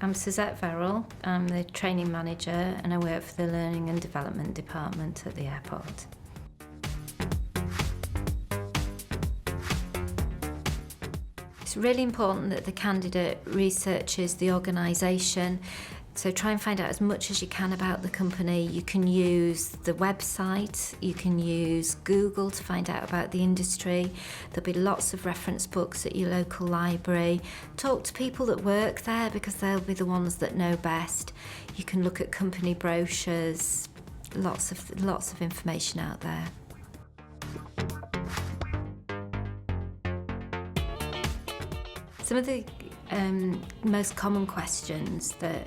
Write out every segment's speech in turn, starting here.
I'm Suzette Verrill. I'm the training manager and I work for the Learning and Development Department at the airport. It's really important that the candidate researches the organisation, so try and find out as much as you can about the company. You can use the website, you can use Google to find out about the industry. There'll be lots of reference books at your local library. Talk to people that work there because they'll be the ones that know best. You can look at company brochures, lots of information out there. Some of the most common questions that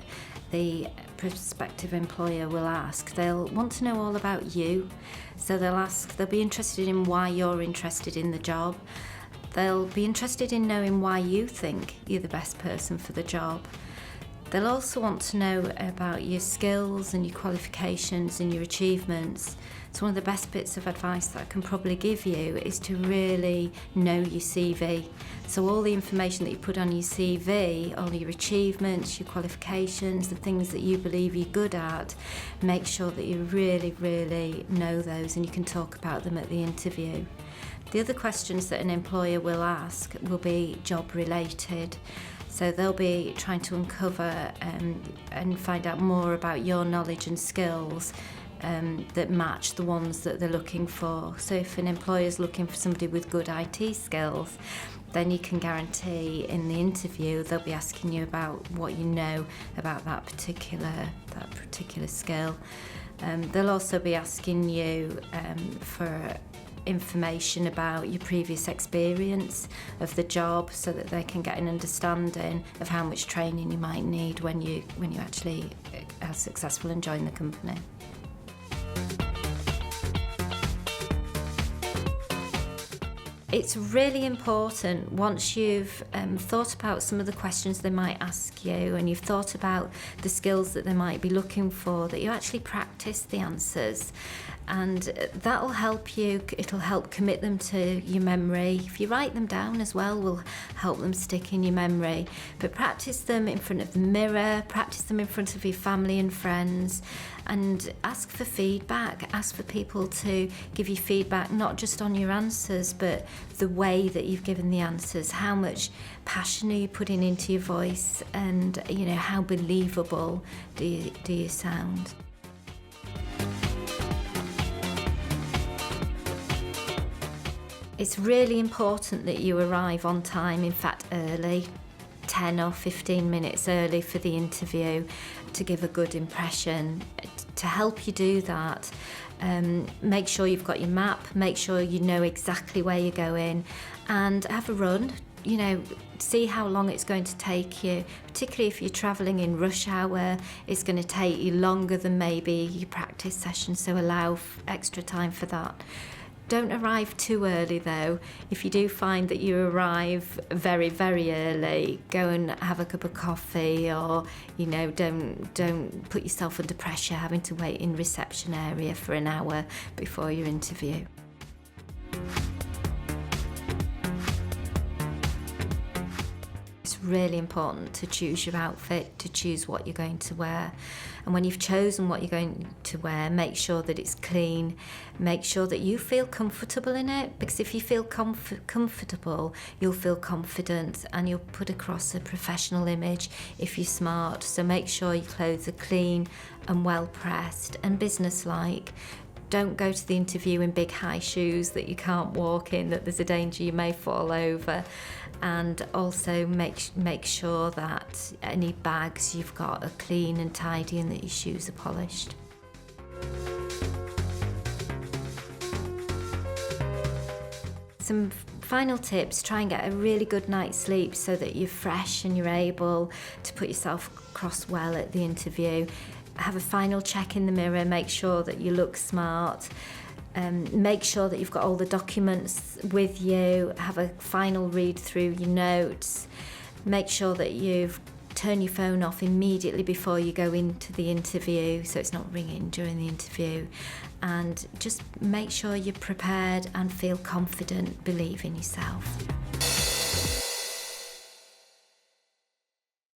the prospective employer will ask, they'll want to know all about you. So they'll be interested in why you're interested in the job. They'll be interested in knowing why you think you're the best person for the job. They'll also want to know about your skills and your qualifications and your achievements. So one of the best bits of advice that I can probably give you is to really know your CV. So all the information that you put on your CV, all your achievements, your qualifications, the things that you believe you're good at, make sure that you really, really know those and you can talk about them at the interview. The other questions that an employer will ask will be job related. So they'll be trying to uncover and find out more about your knowledge and skills that match the ones that they're looking for. So if an employer's looking for somebody with good IT skills, then you can guarantee in the interview they'll be asking you about what you know about that particular skill. They'll also be asking you for information about your previous experience of the job so that they can get an understanding of how much training you might need when you actually are successful and join the company. It's really important once you've thought about some of the questions they might ask you and you've thought about the skills that they might be looking for, that you actually practice the answers. And that'll help you, it'll help commit them to your memory. If you write them down as well, will help them stick in your memory. But practice them in front of the mirror, practice them in front of your family and friends, and ask for feedback. Ask for people to give you feedback, not just on your answers, but the way that you've given the answers. How much passion are you putting into your voice, and how believable do you sound? It's really important that you arrive on time, in fact early, 10 or 15 minutes early for the interview to give a good impression. To help you do that, make sure you've got your map, make sure you know exactly where you're going, and have a run. See how long it's going to take you, particularly if you're travelling in rush hour. It's going to take you longer than maybe your practice session, so allow extra time for that. Don't arrive too early though. If you do find that you arrive very, very early, go and have a cup of coffee, or don't put yourself under pressure having to wait in reception area for an hour before your interview. It's really important to choose your outfit, to choose what you're going to wear. And when you've chosen what you're going to wear, make sure that it's clean. Make sure that you feel comfortable in it, because if you feel comfortable, you'll feel confident and you'll put across a professional image if you're smart. So make sure your clothes are clean and well pressed and businesslike. Don't go to the interview in big high shoes that you can't walk in, that there's a danger you may fall over. And also make sure that any bags you've got are clean and tidy and that your shoes are polished. Some final tips: try and get a really good night's sleep so that you're fresh and you're able to put yourself across well at the interview. Have a final check in the mirror, make sure that you look smart. Make sure that you've got all the documents with you. Have a final read through your notes. Make sure that you've turned your phone off immediately before you go into the interview so it's not ringing during the interview. And just make sure you're prepared and feel confident, believe in yourself.